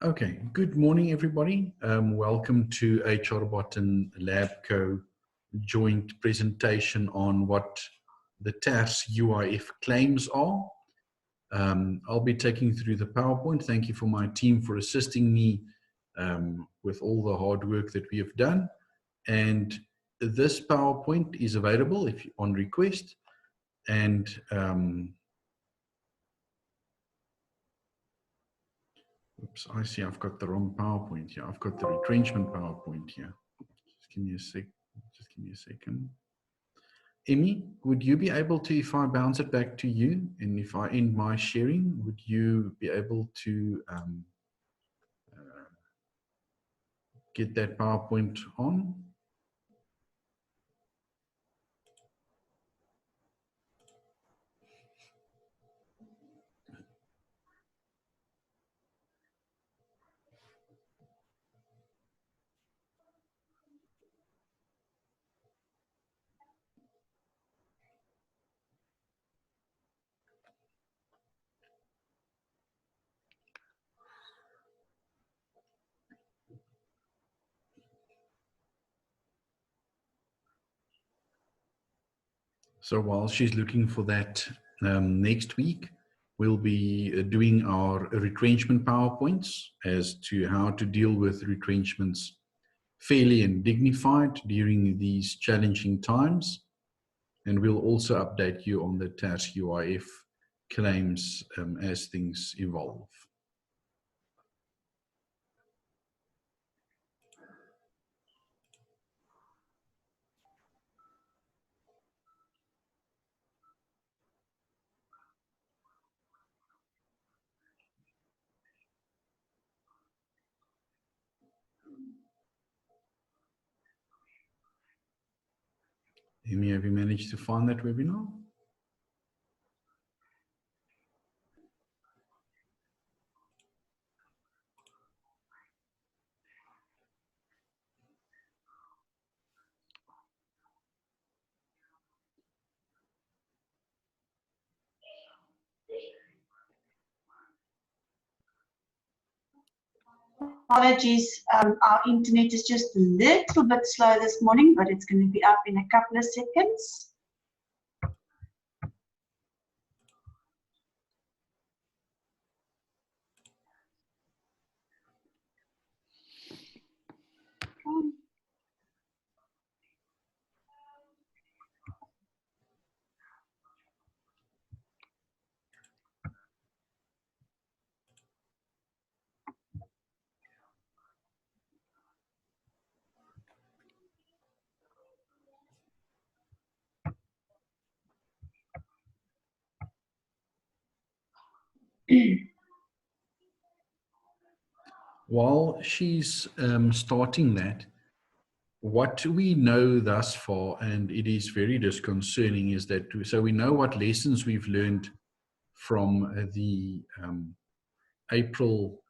Okay, good morning, everybody. Welcome to HRBot and LabCo joint presentation on what the TERS UIF claims are. I'll be taking you through the PowerPoint. Thank you for my team for assisting me with all the hard work that we have done. And this PowerPoint is available if on request. And oops, I see I've got the wrong PowerPoint here. I've got the retrenchment PowerPoint here. Just give me a sec. Just give me a second. Emmy, would you be able to, if I bounce it back to you, and if I end my sharing, would you be able to get that PowerPoint on? So while she's looking for that, next week, we'll be doing our retrenchment PowerPoints as to how to deal with retrenchments fairly and dignified during these challenging times. And we'll also update you on the TERS UIF claims as things evolve. Amy, have you managed to find that webinar? Apologies, our internet is just a little bit slow this morning, but it's going to be up in a couple of seconds. While she's starting that, what we know thus far, and it is very disconcerting, is that, so we know what lessons we've learned from the April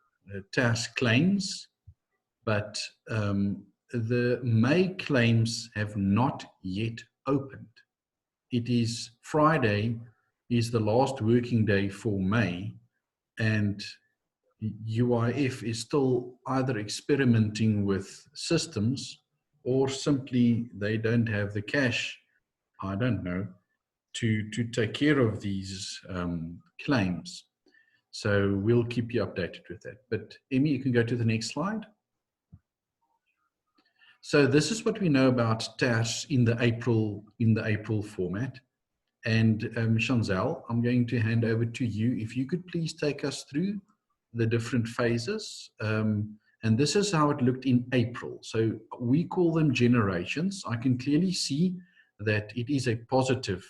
TERS claims, but the May claims have not yet opened. It is Friday is the last working day for May, and UIF is still either experimenting with systems or simply they don't have the cash, I don't know, to take care of these claims. So we'll keep you updated with that. But Emmy, you can go to the next slide. So this is what we know about TERS in the April format. And Chanzel, I'm going to hand over to you. If you could please take us through the different phases. And this is how it looked in April. So we call them generations. I can clearly see that it is a positive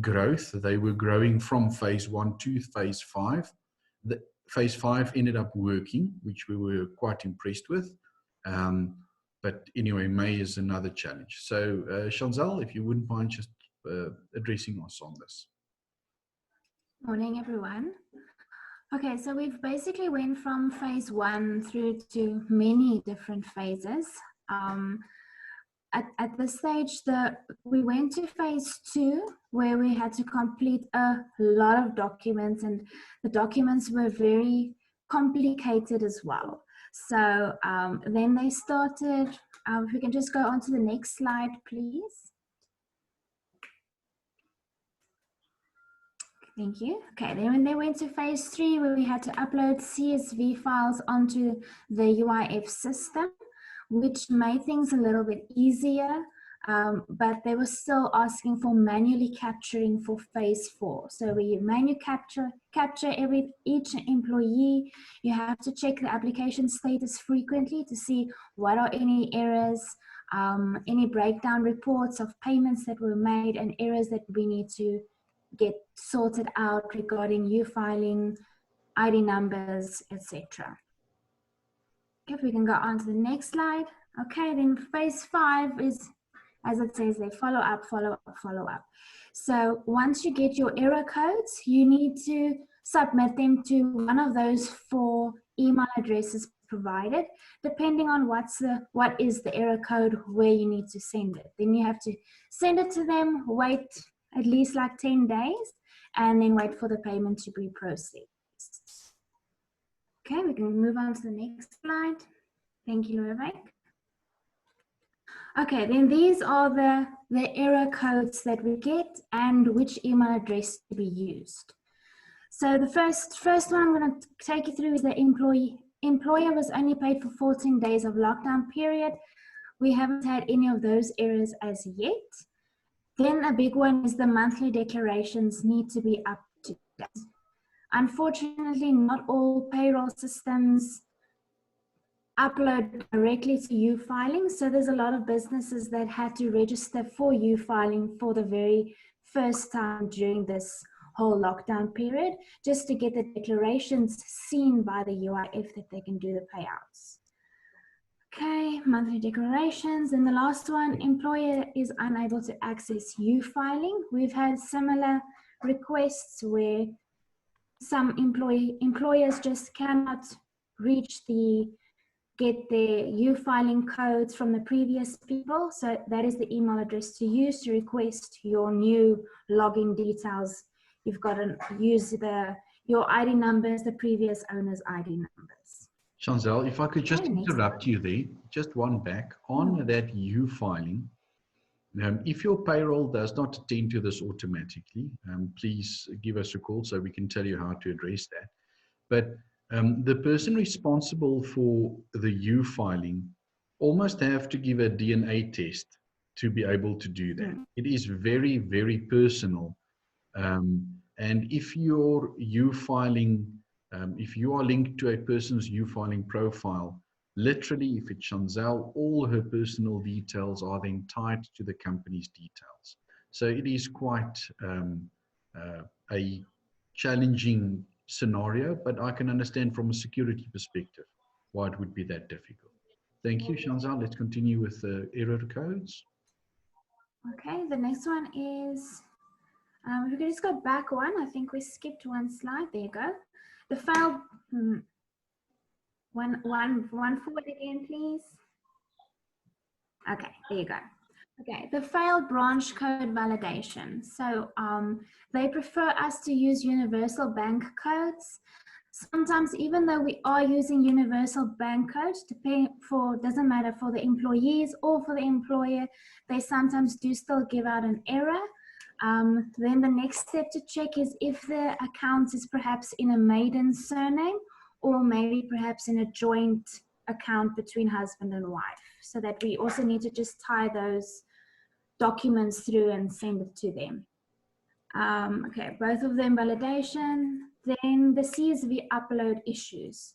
growth. They were growing from phase 1 to phase 5. The phase 5 ended up working, which we were quite impressed with. But anyway, May is another challenge. So Chanzel, if you wouldn't mind just addressing us on this. Morning, everyone. Okay, so we've basically went from phase 1 through to many different phases. At this stage, we went to phase 2, where we had to complete a lot of documents, and the documents were very complicated as well. So then they started, if we can just go on to the next slide, please. Thank you. Okay, then when they went to phase 3, where we had to upload CSV files onto the UIF system, which made things a little bit easier, but they were still asking for manually capturing for phase 4. So we manually capture each employee. You have to check the application status frequently to see what are any errors, any breakdown reports of payments that were made, and errors that we need to get sorted out regarding U-filing, ID numbers, etc. If we can go on to the next slide. Okay, then phase 5 is, as it says there, follow up, follow up, follow up. So once you get your error codes, you need to submit them to one of those 4 email addresses provided, depending on what is the error code, where you need to send it. Then you have to send it to them, wait at least like 10 days, and then wait for the payment to be processed. Okay, we can move on to the next slide. Thank you, Lorevik. Okay, then these are the error codes that we get and which email address to be used. So the first one I'm going to take you through is the employer was only paid for 14 days of lockdown period. We haven't had any of those errors as yet. Then a big one is the monthly declarations need to be up to date. Unfortunately, not all payroll systems upload directly to U-filing, so there's a lot of businesses that had to register for U-filing for the very first time during this whole lockdown period, just to get the declarations seen by the UIF that they can do the payouts. Okay, monthly declarations. And the last one, employer is unable to access U-filing. We've had similar requests where some employers just cannot get their U-filing codes from the previous people. So that is the email address to use to request your new login details. You've got to use your ID numbers, the previous owner's ID numbers. Chanzel, if I could just interrupt you there, just one back on that U-filing. If your payroll does not attend to this automatically, please give us a call so we can tell you how to address that. But the person responsible for the U-filing almost have to give a DNA test to be able to do that. It is very, very personal. And if your U-filing, if you are linked to a person's U-filing profile, literally, if it's Chanzel, all her personal details are then tied to the company's details. So it is quite a challenging scenario, but I can understand from a security perspective why it would be that difficult. Thank you, Chanzel. Let's continue with the error codes. Okay, the next one is, we can just go back one. I think we skipped one slide. There you go. The file, one forward again, please. Okay, there you go. Okay, the failed branch code validation. So they prefer us to use universal bank codes. Sometimes, even though we are using universal bank codes, doesn't matter for the employees or for the employer, they sometimes do still give out an error. Then the next step to check is if the account is perhaps in a maiden surname, or maybe perhaps in a joint account between husband and wife, so that we also need to just tie those documents through and send it to them. Okay, both of them validation. Then the CSV upload issues.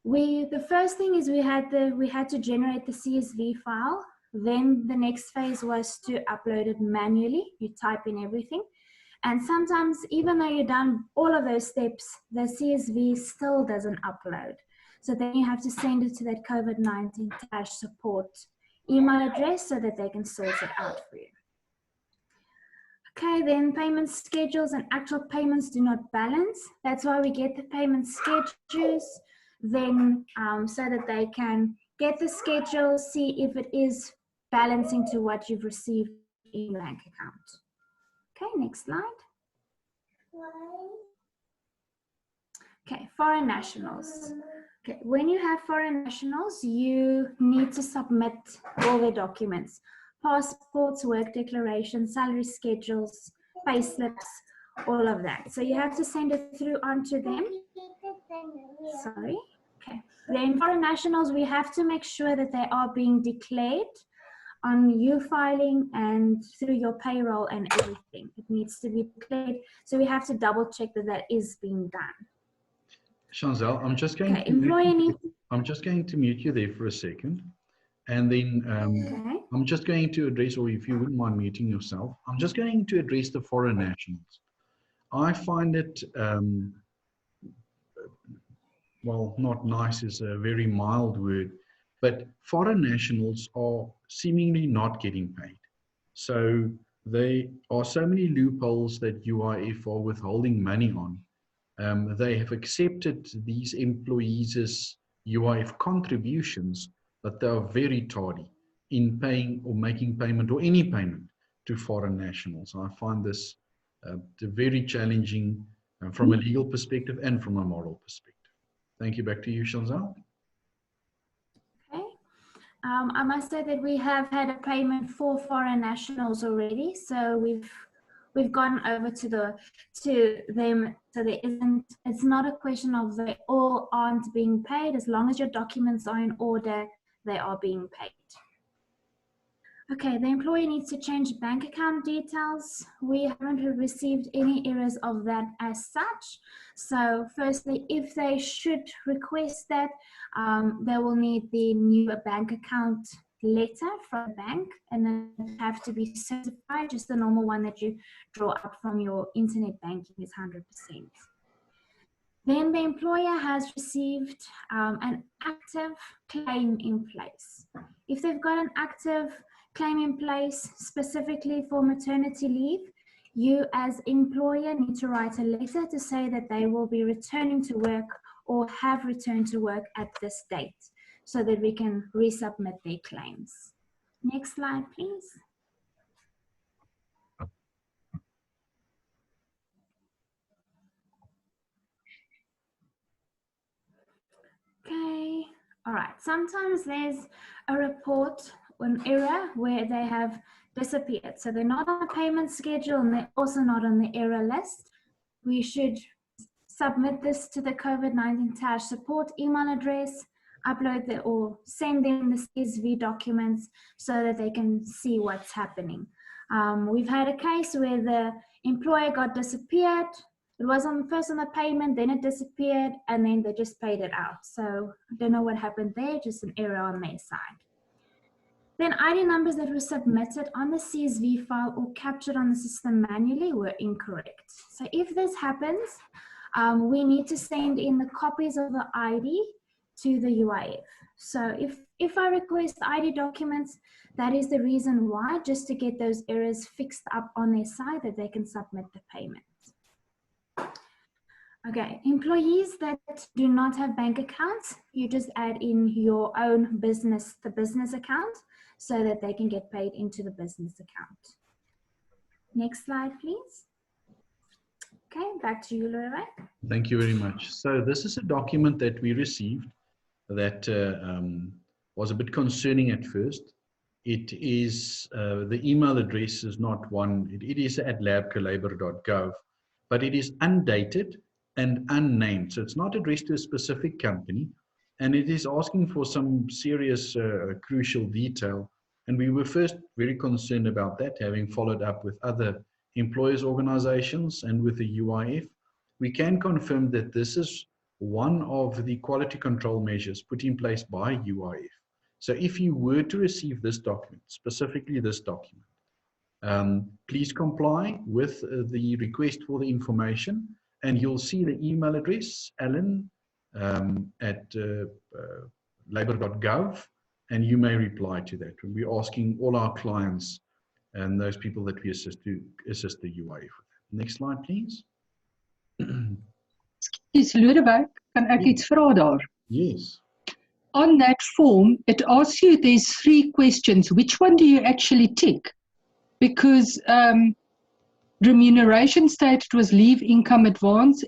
The first thing is we had to generate the CSV file. Then the next phase was to upload it manually. You type in everything. And sometimes, even though you've done all of those steps, the CSV still doesn't upload. So then you have to send it to that COVID-19 support email address so that they can sort it out for you. Okay, then payment schedules and actual payments do not balance. That's why we get the payment schedules, then so that they can get the schedule, see if it is balancing to what you've received in your bank account. Okay, next slide. Okay, foreign nationals. Okay, when you have foreign nationals, you need to submit all their documents: passports, work declarations, salary schedules, pay slips, all of that. So you have to send it through onto them. Sorry. Okay. Then foreign nationals, we have to make sure that they are being declared on you filing and through your payroll and everything. It needs to be declared. So we have to double check that that is being done. Chanzel, I'm just going to mute you there for a second, and then I'm just going to address, or if you wouldn't mind muting yourself, I'm just going to address the foreign nationals. I find it, well, not nice is a very mild word, but foreign nationals are seemingly not getting paid. So there are so many loopholes that UIF are withholding money on. They have accepted these employees' UIF contributions, but they are very tardy in paying or making payment or any payment to foreign nationals. I find this very challenging from a legal perspective and from a moral perspective. Thank you. Back to you, Chanzel. Okay. I must say that we have had a payment for foreign nationals already, so we've gone over to them, so there isn't, it's not a question of they all aren't being paid. As long as your documents are in order, they are being paid. Okay, the employee needs to change bank account details. We haven't received any errors of that as such. So firstly, if they should request that, they will need the new bank account letter from the bank, and then it have to be certified. Just the normal one that you draw up from your internet banking is 100%. Then the employer has received an active claim in place. If they've got an active claim in place specifically for maternity leave, you as employer need to write a letter to say that they will be returning to work or have returned to work at this date, so that we can resubmit their claims. Next slide, please. Okay, all right. Sometimes there's a report, an error where they have disappeared. So they're not on the payment schedule and they're also not on the error list. We should submit this to the COVID-19 TERS support email address, upload the, or send them the CSV documents so that they can see what's happening. We've had a case where the employer got disappeared. It was first on the payment, then it disappeared, and then they just paid it out. So I don't know what happened there, just an error on their side. Then ID numbers that were submitted on the CSV file or captured on the system manually were incorrect. So if this happens, we need to send in the copies of the ID to the UIF. So if I request ID documents, that is the reason why, just to get those errors fixed up on their side that they can submit the payment. Okay, employees that do not have bank accounts, you just add in your own business, the business account, so that they can get paid into the business account. Next slide, please. Okay, back to you, Lorraine. Thank you very much. So this is a document that we received that was a bit concerning at first. It is, the email address is not one, it is at labcolabor.gov, but it is undated and unnamed. So it's not addressed to a specific company, and it is asking for some serious crucial detail. And we were first very concerned about that, having followed up with other employers organizations and with the UIF. We can confirm that this is one of the quality control measures put in place by UIF. So if you were to receive this document, specifically this document, please comply with the request for the information, and you'll see the email address, Alan at labor.gov, and you may reply to that. We're asking all our clients and those people that we assist to assist the UIF with. Next slide, please. Is Lodewijk, kan ek iets vra daar? Yes. On that form, it asks you there's 3 questions. Which one do you actually tick? Because remuneration stated was leave income advance,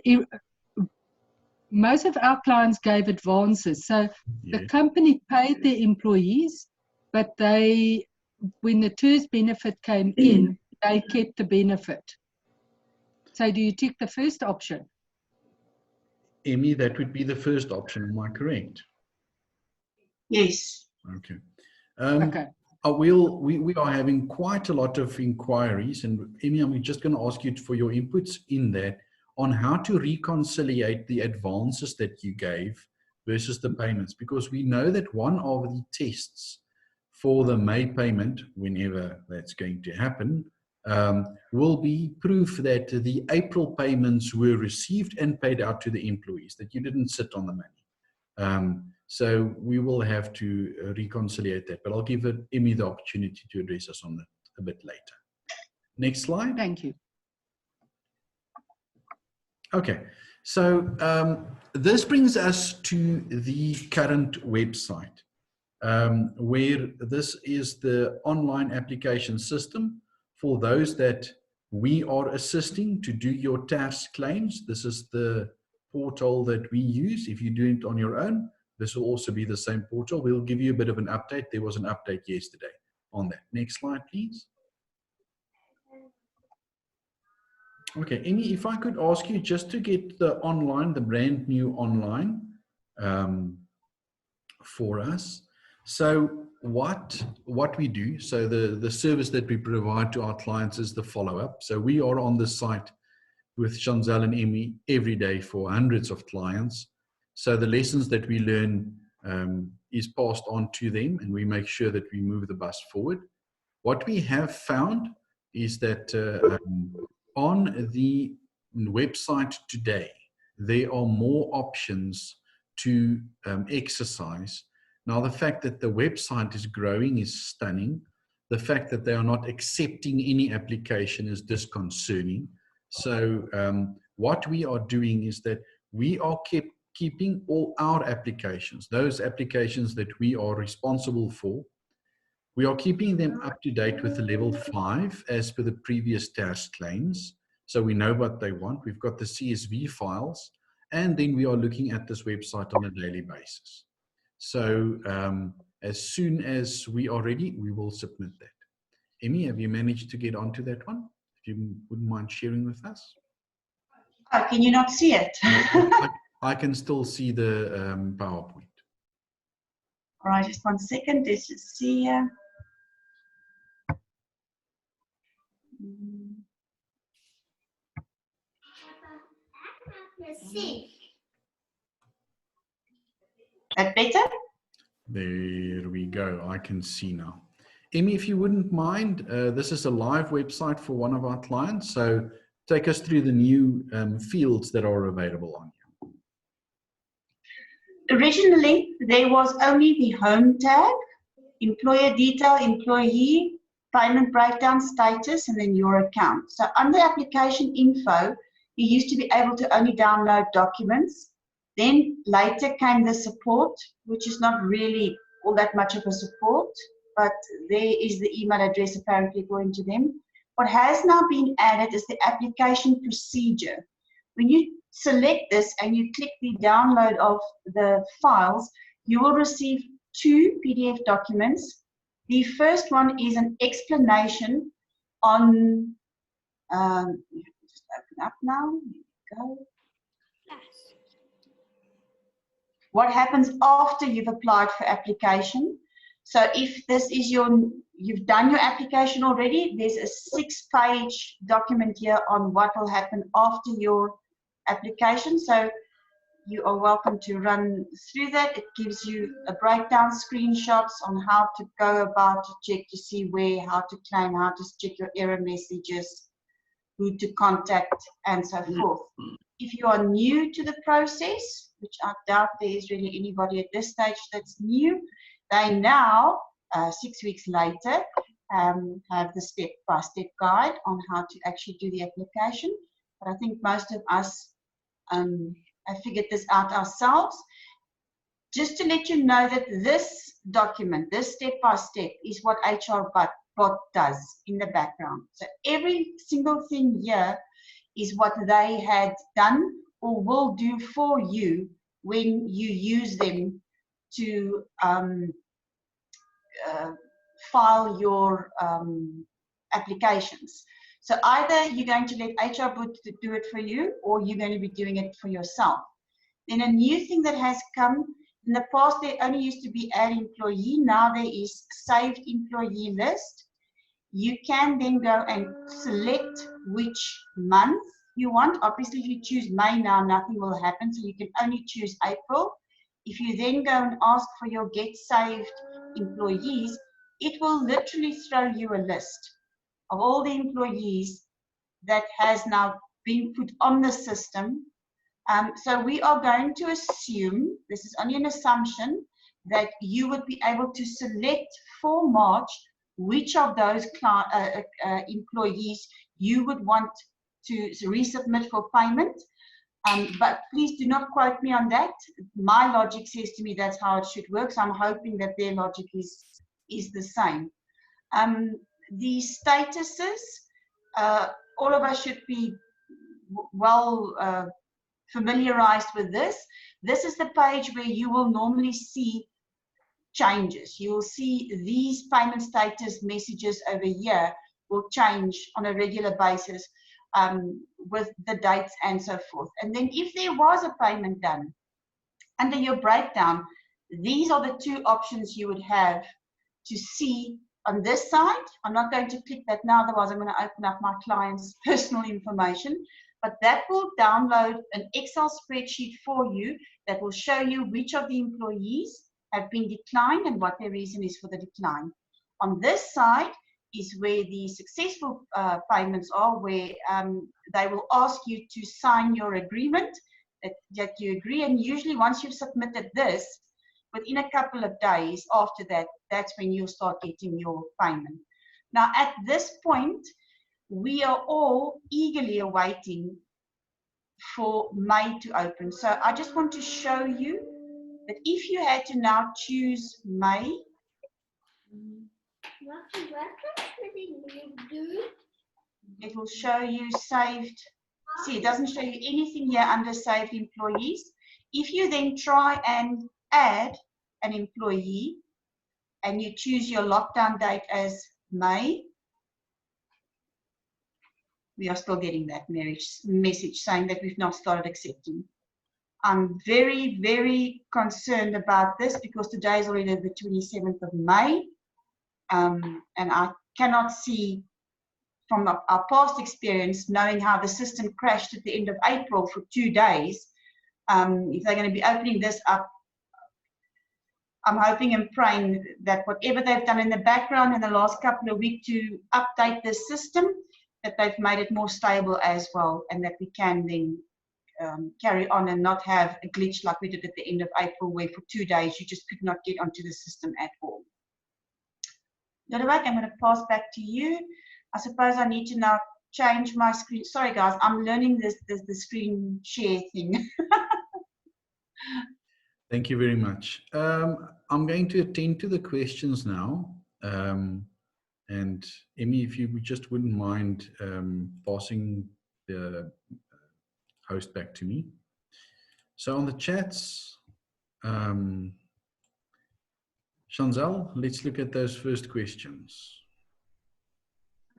most of our clients gave advances. So the company paid their employees, but they, when the TERS benefit came in, they kept the benefit. So do you tick the first option? Emmy, that would be the first option. Am I correct? Yes. Okay. Okay. We are having quite a lot of inquiries, and Emmy, I'm just going to ask you for your inputs in that on how to reconciliate the advances that you gave versus the payments, because we know that one of the tests for the May payment, whenever that's going to happen, will be proof that the April payments were received and paid out to the employees, that you didn't sit on the money. So we will have to reconciliate that, but I'll give Emmy the opportunity to address us on that a bit later. Next slide. Thank you. Okay, so this brings us to the current website, where this is the online application system for those that we are assisting to do your TERS claims. This is the portal that we use. If you do it on your own, this will also be the same portal. We'll give you a bit of an update. There was an update yesterday on that. Next slide, please. Okay, Emmy, if I could ask you just to get the online, the brand new online for us. So what we do, so the service that we provide to our clients is the follow-up. So we are on the site with Chanzel and Emmy every day for hundreds of clients. So the lessons that we learn is passed on to them, and we make sure that we move the bus forward. What we have found is that on the website today, there are more options to exercise. Now, the fact that the website is growing is stunning. The fact that they are not accepting any application is disconcerting. So what we are doing is that we are keeping all our applications, those applications that we are responsible for, we are keeping them up to date with the level 5 as per the previous TERS claims. So we know what they want. We've got the CSV files, and then we are looking at this website on a daily basis. So as soon as we are ready, we will submit that. Emmy, have you managed to get onto that one? If you wouldn't mind sharing with us. Oh, can you not see it? I can still see the PowerPoint. All right, just 1 second. Let's just see here. That better? There we go. I can see now. Emmy, if you wouldn't mind, this is a live website for one of our clients. So take us through the new fields that are available on here. Originally, there was only the home tab, employer detail, employee, payment breakdown, status, and then your account. So under application info, you used to be able to only download documents. Then later came the support, which is not really all that much of a support, but there is the email address apparently according to them. What has now been added is the application procedure. When you select this and you click the download of the files, you will receive 2 PDF documents. The first one is an explanation on, just open up now, there we go. What happens after you've applied for application. So if this is you've done your application already, there's a 6-page document here on what will happen after your application. So you are welcome to run through that. It gives you a breakdown, screenshots on how to go about to check to see where, how to claim, how to check your error messages, who to contact, and so forth. If you are new to the process, which I doubt there is really anybody at this stage that's new, they now, 6 weeks later, have the step-by-step guide on how to actually do the application. But I think most of us have figured this out ourselves. Just to let you know that this document, this step-by-step, is what HR Bot does in the background. So every single thing here is what they had done or will do for you when you use them to file your applications. So either you're going to let HR Boot do it for you, or you're going to be doing it for yourself. Then a new thing that has come, in the past there only used to be add employee, now there is saved employee list. You can then go and select which month you want. Obviously if you choose May now, nothing will happen, so you can only choose April. If you then go and ask for your get saved employees, it will literally throw you a list of all the employees that has now been put on the system. So we are going to assume, this is only an assumption, that you would be able to select for March which of those employees you would want to resubmit for payment. But please do not quote me on that. My logic says to me that's how it should work, so I'm hoping that their logic is the same. The statuses, all of us should be well familiarized with this. This is the page where you will normally see changes. You will see these payment status messages over here will change on a regular basis with the dates and so forth. And then if there was a payment done, under your breakdown, these are the two options you would have to see on this side. I'm not going to click that now, otherwise I'm going to open up my client's personal information. But that will download an Excel spreadsheet for you that will show you which of the employees have been declined and what the reason is for the decline. On this side is where the successful payments are, where they will ask you to sign your agreement that you agree. And usually once you've submitted this, within a couple of days after that, that's when you'll start getting your payment. Now at this point, we are all eagerly awaiting for May to open. So I just want to show you that if you had to now choose May, it will show you saved. See, it doesn't show you anything here under saved employees. If you then try and add an employee and you choose your lockdown date as May, we are still getting that message saying that we've not started accepting. I'm very, very concerned about this because today is already the 27th of May. And I cannot see from our past experience, knowing how the system crashed at the end of April for 2 days, if they're going to be opening this up, I'm hoping and praying that whatever they've done in the background in the last couple of weeks to update the system, that they've made it more stable as well, and that we can then carry on and not have a glitch like we did at the end of April, where for 2 days you just could not get onto the system at all. Lodewijk, I'm going to pass back to you. I suppose I need to now change my screen. Sorry guys, I'm learning the screen share thing. Thank you very much. I'm going to attend to the questions now. And Emmy, if you just wouldn't mind passing the host back to me. So on the chats, Chanzel, let's look at those first questions.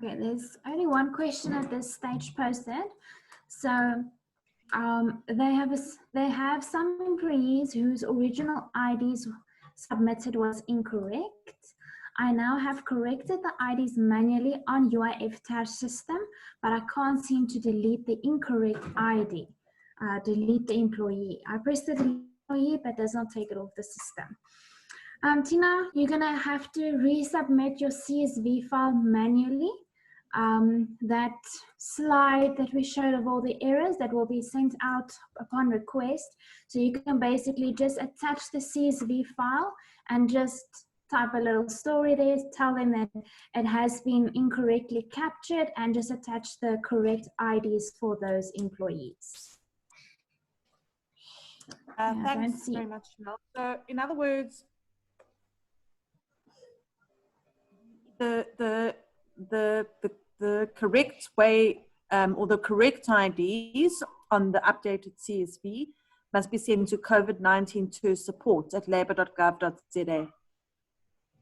Okay, there's only one question at this stage posted. So they have some employees whose original IDs submitted was incorrect. I now have corrected the IDs manually on UIF TERS system, but I can't seem to delete the incorrect ID, delete the employee. I pressed the delete employee, but does not take it off the system. Tina, you're gonna have to resubmit your CSV file manually. That slide that we showed of all the errors that will be sent out upon request. So you can basically just attach the CSV file and just type a little story there, tell them that it has been incorrectly captured, and just attach the correct IDs for those employees. Thanks very much, Mel. So in other words, the correct way or the correct IDs on the updated CSV must be sent to COVID-19 TERS support at labour.gov.za.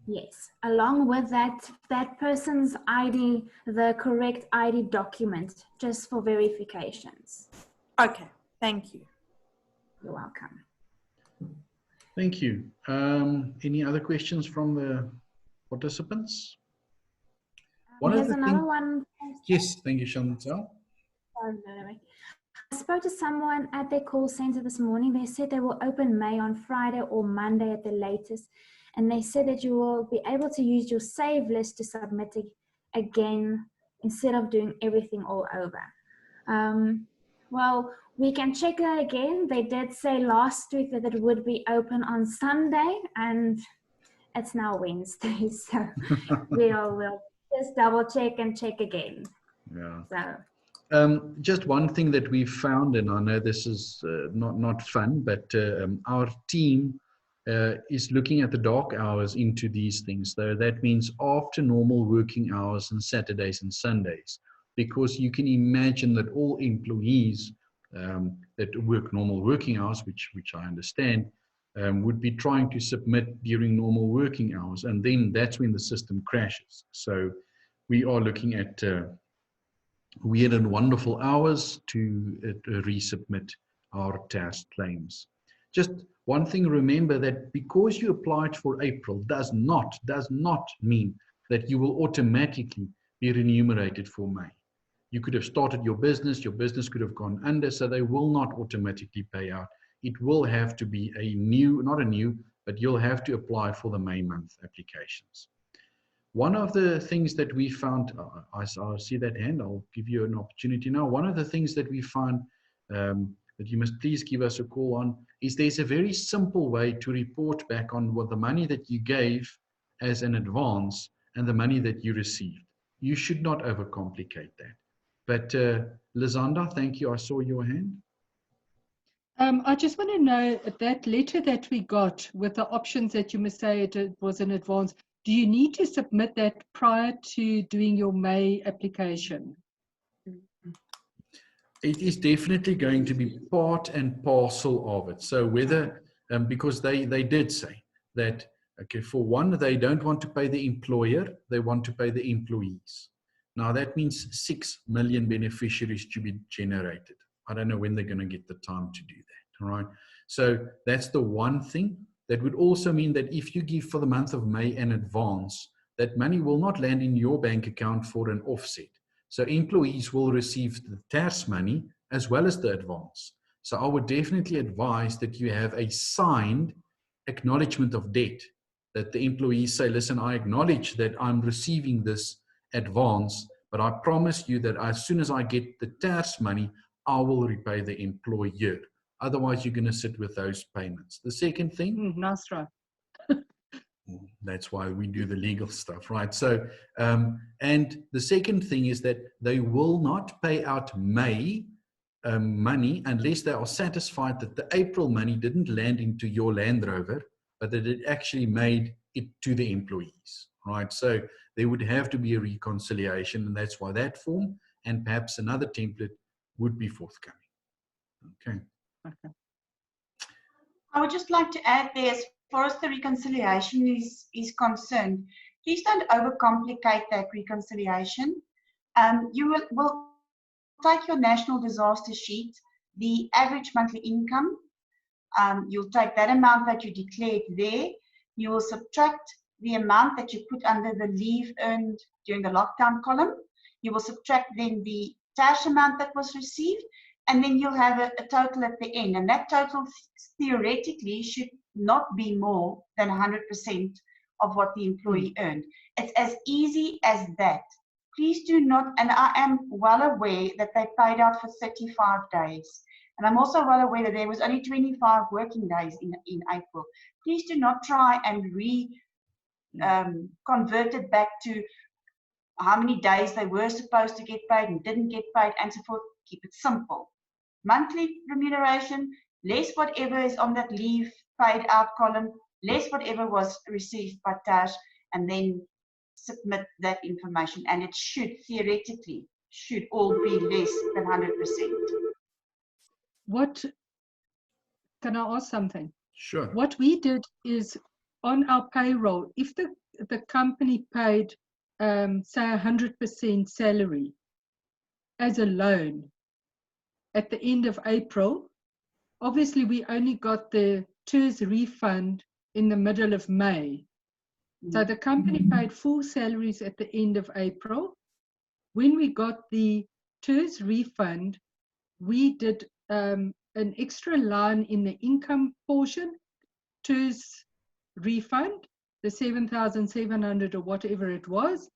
Yes, along with that person's ID, the correct ID document, just for verifications. Okay, thank you. You're welcome. Thank you. Any other questions from the participants? Here's another one. Yes, thank you, Chantal. I spoke to someone at their call center this morning. They said they will open May on Friday or Monday at the latest. And they said that you will be able to use your save list to submit it again instead of doing everything all over. Well, we can check that again. They did say last week that it would be open on Sunday, and it's now Wednesday. So we'll just double check and check again. Yeah. So. Just one thing that we found, and I know this is not fun, but our team is looking at the dark hours into these things. So that means after normal working hours and Saturdays and Sundays, because you can imagine that all employees that work normal working hours, which I understand, would be trying to submit during normal working hours, and then that's when the system crashes. So we are looking at weird and wonderful hours to resubmit our TERS claims. Just one thing, remember that because you applied for April does not mean that you will automatically be remunerated for May. You could have started your business could have gone under, so they will not automatically pay out. It will have to be but you'll have to apply for the May month applications. One of the things that we found, I see that hand, I'll give you an opportunity now. One of the things that we found that you must please give us a call on is there's a very simple way to report back on what the money that you gave as an advance and the money that you received. You should not overcomplicate that. But Lizanda, thank you. I saw your hand. I just want to know that letter that we got with the options that you must say it was in advance. Do you need to submit that prior to doing your May application? It is definitely going to be part and parcel of it. So whether, because they did say that, okay, for one, they don't want to pay the employer, they want to pay the employees. Now that means 6 million beneficiaries to be generated. I don't know when they're going to get the time to do that, all right? So that's the one thing. That would also mean that if you give for the month of May in advance, that money will not land in your bank account for an offset. So employees will receive the TERS money as well as the advance. So I would definitely advise that you have a signed acknowledgement of debt, that the employees say, listen, I acknowledge that I'm receiving this advance, but I promise you that as soon as I get the TERS money, I will repay the employer. Otherwise, you're going to sit with those payments. The second thing, That's right. that's why we do the legal stuff, right? So, and the second thing is that they will not pay out May money unless they are satisfied that the April money didn't land into your Land Rover, but that it actually made it to the employees, right? So there would have to be a reconciliation, and that's why that form and perhaps another template would be forthcoming. Okay. Okay. I would just like to add there, as far as the reconciliation is concerned, please don't overcomplicate that reconciliation. You will take your national disaster sheet, the average monthly income, you'll take that amount that you declared there, you will subtract the amount that you put under the leave earned during the lockdown column, you will subtract then the TERS amount that was received, and then you'll have a total at the end. And that total theoretically should not be more than 100% of what the employee earned. It's as easy as that. Please do not, and I am well aware that they paid out for 35 days. And I'm also well aware that there was only 25 working days in April. Please do not try and convert it back to how many days they were supposed to get paid and didn't get paid and so forth. Keep it simple. Monthly remuneration, less whatever is on that leave paid out column, less whatever was received by TERS, and then submit that information. And it should theoretically all be less than 100%. what, can I ask something? Sure. What we did is on our payroll, if the company paid, say 100% salary as a loan at the end of April, obviously we only got the TERS refund in the middle of May. So the company paid full salaries at the end of April. When we got the TERS refund, we did an extra line in the income portion, TERS refund, the 7,700 or whatever it was,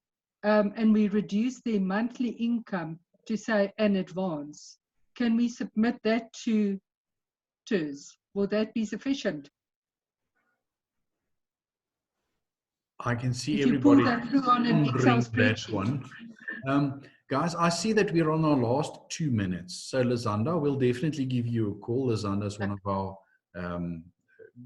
and we reduced their monthly income to say an advance. Can we submit that to TERS? Will that be sufficient? I can see If you pull everybody that through on an Excel that spreadsheet. one. Guys, I see that we're on our last 2 minutes. So Lizanda, we'll definitely give you a call. Lizanda is one of our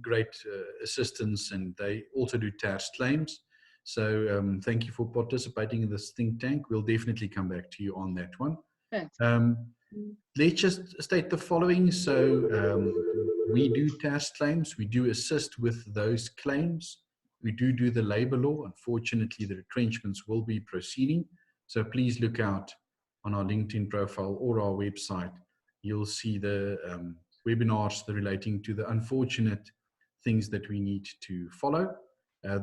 great assistants, and they also do TERS claims. So thank you for participating in this think tank. We'll definitely come back to you on that one. Thanks. Let's just state the following. So we do TERS claims. We do assist with those claims. We do the labor law. Unfortunately, the retrenchments will be proceeding. So please look out on our LinkedIn profile or our website. You'll see the webinars relating to the unfortunate things that we need to follow.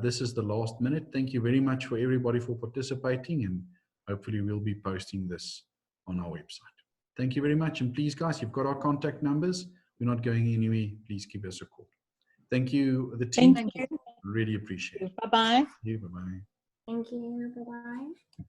This is the last minute. Thank you very much for everybody for participating, and hopefully we'll be posting this on our website. Thank you very much. And please, guys, you've got our contact numbers. We're not going anywhere. Please give us a call. Thank you, the team. Thank you. Really appreciate it. Bye-bye. Bye-bye. Thank you. Bye-bye.